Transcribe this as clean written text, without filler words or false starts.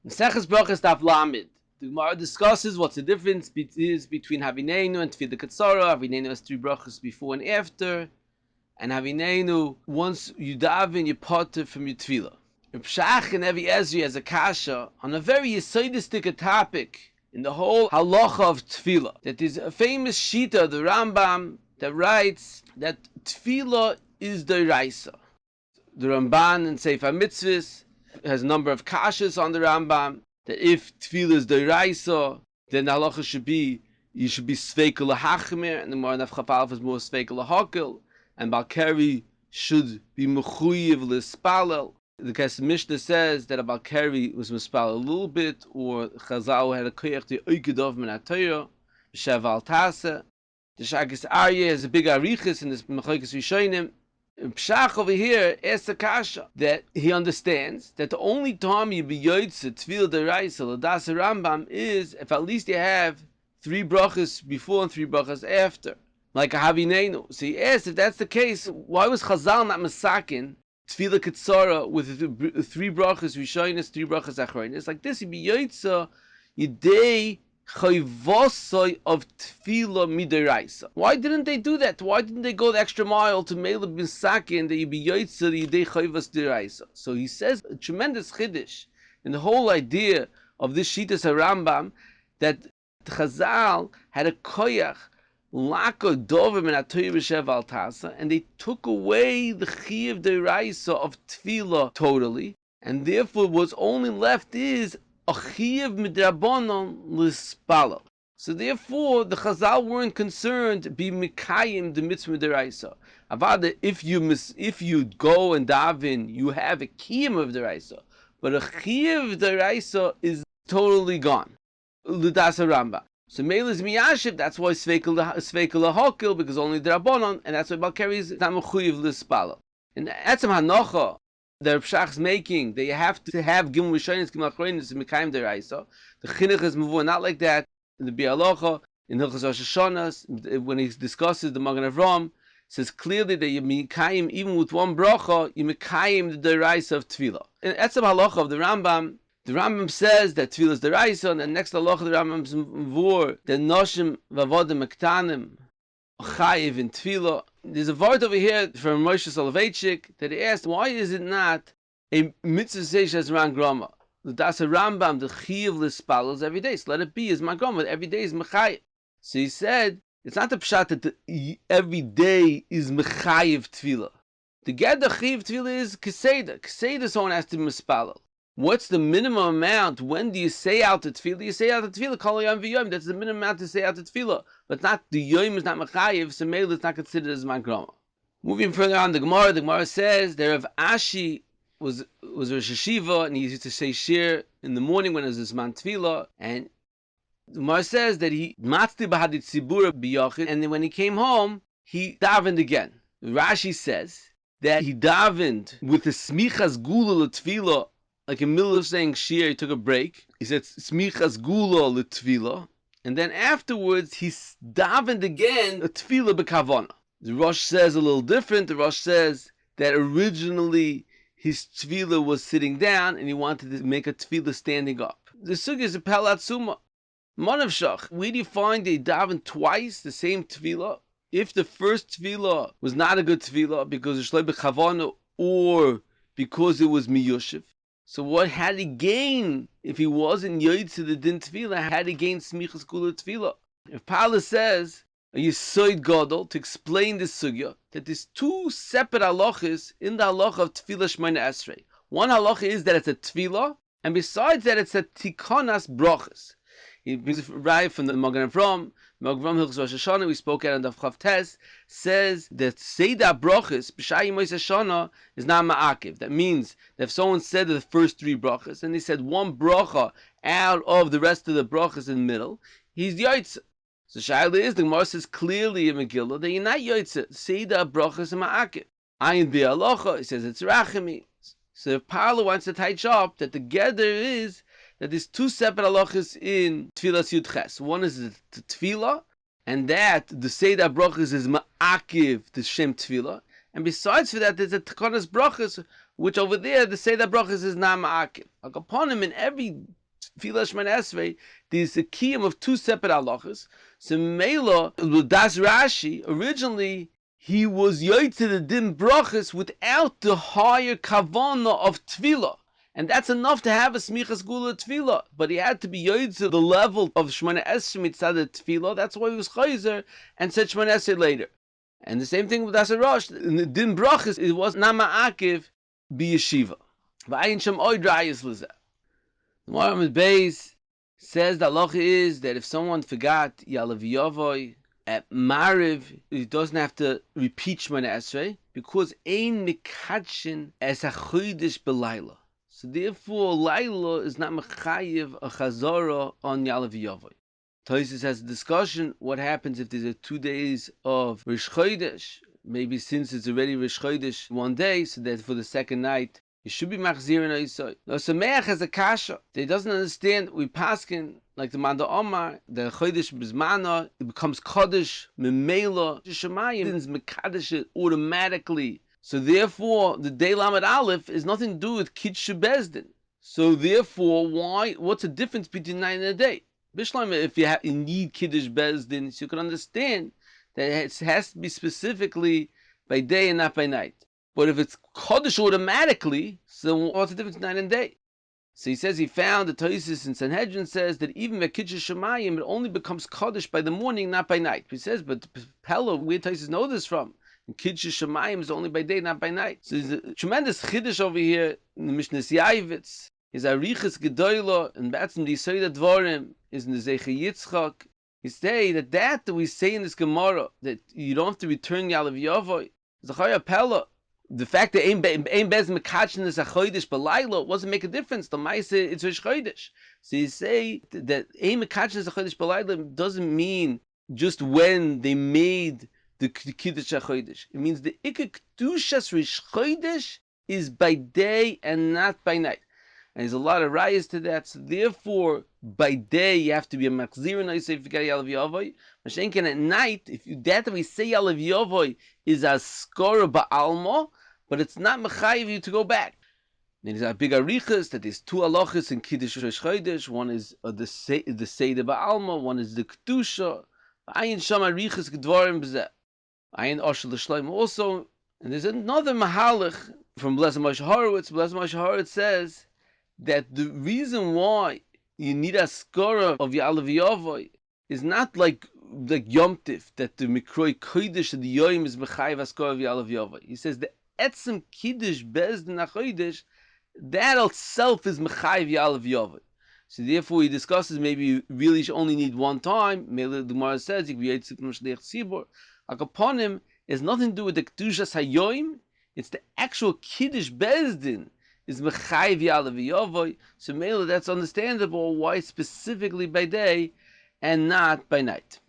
Maseches Brachos Daf Lamed. The Gemara discusses what's the difference is between Havineinu and Tefillah Katsara. Havineinu has 3 brachos before and after, and Havineinu, once you daven, you potter from your Tefillah. Reb Shach and Evi Ezri has a kasha on a very yesodistic topic in the whole halacha of Tefillah. That is a famous shita, the Rambam, that writes that Tefillah is Doraisa. The Ramban in Sefer Mitzvahs has a number of kashas on the Rambam, that if Tefillah is Doraisa, then the halacha should be, you should be Sveikel Lahachmir, and the Moran of Chafalf is more Sveikel Lahakil, and Balkari should be Mechuyev L'Spalel. The Kesef Mishnah says that a Balkari was Mispalel a little bit, or Chazal had a koyach to Oikedov Min HaTorah, Shev Al Tase. The Shagis Aryeh has a big arichis in this Mechokes Rishonim. Pshach over here asks a kasha that he understands that the only time you be yoytze Tefillah D'Oraisa l'das Rambam is if at least you have 3 brachas before and 3 brachas after, like a Havineinu. So he asks, if that's the case, why was Chazal not masakin Tefillah Katsara with 3 brachas Rishonis, 3 brachas Achronis? Like this, you be yoytze Yidei Chayvosoi of Tefillah Midiraisa. Why didn't they do that? Why didn't they go the extra mile to Meila bin Sakin that you be Yoitzer Yidei Chayvos Diraisa? So he says a tremendous chiddush in the whole idea of this Shitas HaRambam, that Chazal had a koyach lako dovim and atoy b'shev al tasa, and they took away the chiyuv diraisa of Tefillah totally, and therefore what's only left is a chiyuv midrabanon l'spalo. So therefore, the Chazal weren't concerned be mikayim the mitzvah deraisa. Avada, if you go and daven, you have a kiyum of deraisa, but a chiyuv deraisa is totally gone. L'das Ramba. So Meil is miyashiv. That's why sveikel lahokil, because only drabanon, and that's why Balkari is not mechuyev l'spalo. And etzem hanocha the Reb Shach is making, that you have to have Gimel Rishonis, Gimel Achronis, and Mekayim Deraisa. The Chinuch is muvur not like that. In the Bialocha, in Hilchos Rosh Hashanah, when he discusses the Magen Avraham, says clearly that you Mekayim, even with 1 bracha, you Mekayim the Deraisa of Tefillah. In Etzem Halacha of the Rambam says that Tefillah is Deraisa, and the next Halacha of the Rambam is muvur, that Noshim Vavodim Mektanim, Chayiv in Tefillah. There's a word over here from Moshe Soloveitchik that he asked, why is it not a mitzvah seish as Ran Grama? The Das Rambam, the Chiyav l'Spalos every day. So let it be as my Grama, every day is Mechayiv. So he said, it's not the pshat that every day is Mechayiv Tefillah. To get the Chiyav Tefillah is Keseda. Keseda someone has to be Mispalel. What's the minimum amount? When do you say out the Tefillah? You say out the Tefillah, Kol Yom V'Yom. That's the minimum amount to say out the Tefillah. But not the Yom is not Mechayiv, so Meil is not considered as Magrama. Moving further on, the Gemara says that Rav Ashi was Rosh Hashiva, and he used to say Shir in the morning when it was his man Tefillah, and the Gemara says that he Matzti B'Hadit Tzibura B'Yachid, and then when he came home, he davened again. Rashi says that he davened with the Smichas Gula L'Tefillah, like in the middle of saying Shir, he took a break. He said Smichas Gula L'Tefillah, and then afterwards he davened again a Tefillah B'Kavana. The Rosh says a little different. The Rosh says that originally his Tefillah was sitting down and he wanted to make a Tefillah standing up. The Sugya is a Pelat Suma. Manav Shach, where do you find they daven twice the same Tefillah? If the first Tefillah was not a good Tefillah because it's Shloi B'Kavana or because it was Miyushiv, so what had he gain if he wasn't Yoytze the Din Tefillah? Had he gained Smichas Gula Tefillah? If Pala says a Yisoid Gadol to explain this sugya, that there's 2 separate halachas in the halacha of Tefillah Shemona Esrei. One halacha is that it's a Tefillah, and besides that it's a Tikonas Brachas. He brings it right from the Magen Avraham. Magen Avraham Hilchos Rosh Hashanah, we spoke at on the Chav Tes, says that Seidah Brachas B'Shai Yemos Hashanah is not ma'akiv. That means that if someone said the first 3 brachas and they said 1 bracha out of the rest of the brachas in the middle, he's Yoitze. So Shaila is, the Gemara says clearly in Megillah that you're not Yoitze. Seidah Brachas and ma'akiv. Ayin Bi'alocha, it says it's Rachami. So if Parla wants to touch up that the gather is that there's 2 separate halachas in Tefillah Yud Ches. One is the Tefillah, and that the Seidah Brachas is ma'akiv the Shem Tefillah, And besides for that, there's a Takanas Brachas, which over there, the Seder Brachas is not Ma'akiv. Like upon him, in every Tefillah Shemana Esrei, there's a kiyum of two separate halachas. So Mela, Das Rashi, originally, he was yoytze the din brachas without the higher kavana of tefillah. And that's enough to have a smichas gula tefillah. But he had to be yoytze the level of Shemana Esrei mitzad tefillah. That's why he was chayzer and said Shemana Esrei later. And the same thing with Das Rosh. In the din brachas, it was nama akiv bi yeshiva. V'ayin shem oid rayis lezeh. The Maram Beis says the halacha is that if someone forgot Yalav Yavoy at Mariv, he doesn't have to repeat Shemana Esrei because ein mikadshin as a chodesh belayla. So therefore, Laila is not mechayiv a chazara on Yalav Yavoy. Tosfos has a discussion what happens if there's 2 days of Rish Chodesh. Maybe since it's already Rish Chodesh one day, so that for the second night you should be machzir in Oisoi. Now, Sameach has a kasha. He doesn't understand. We paskin like the Manda Omar, the Chodesh Bizmana, it becomes Kodesh, Memela, Shemayim is Mekadesh it automatically. So therefore, the Day Lamed Aleph is nothing to do with Kiddush Bezdin. So therefore, what's the difference between night and a day? Bishlam, if you need Kiddush Bezdin, so you can understand that it has to be specifically by day and not by night. But if it's Kodesh automatically, so what's the difference between night and day? So he says he found the Tosfos in Sanhedrin says that even by Kiddush Shemayim, it only becomes Kodesh by the morning, not by night. He says, but Pella, where Tosfos know this from? And Kiddush Shemayim is only by day, not by night. So there's a tremendous Chiddush over here in the Mishnah Yavitz. His Arichas Gedoyla, and that's in the Yisrael Dvorim, is in the Zecher Yitzchak. He say that we say in this Gemara, that you don't have to return Yalav Yavoy. Zachariah Pella, the fact that Ein Bez Mekachin is a Chodesh B'Layla doesn't make a difference. The Maise, it's Rish Chodesh. So you say that Ein Mekachin is a Chodesh B'Layla doesn't mean just when they made the Kiddush HaChodesh. It means the Ikar Kedushas Rish Chodesh is by day and not by night. And there's a lot of rayas to that. So therefore, by day you have to be a machzir and if you got Yalav Yavoy. Mashenkin at night, if you that we say Yalav Yavoy is a skora ba'alma, but it's not mechayiv you to go back. Then there's a big arichas that there's two halachas in Kiddush Rosh Chodesh. One is the Seder ba'alma, one is the Kedusha. Ayin sham arichas gedvarim b'zeh. Ayin Oshel L'Shleim also. And there's another mahalach from Blessed Moshe Horowitz. Blessed Moshe Horowitz says that the reason why you need a skora of Yalav Yavoy is not like Yom Tif, that the Mikroi Kodesh of the Yom is Mechayiv Askora of Yalav Yavoy. He says the Etzem Kiddush Bezdin HaChodesh, that itself is Mechayiv Yalav Yavoy. So therefore he discusses maybe you really should only need one time. Maybe the Gemara says you can be Yitzchak Moshlech Tzibor. Like upon him, it has nothing to do with the Kedushas HaYom, it's the actual Kiddush Bezdin is Mechayiv Yalav Yavoy. So maybe that's understandable why specifically by day and not by night.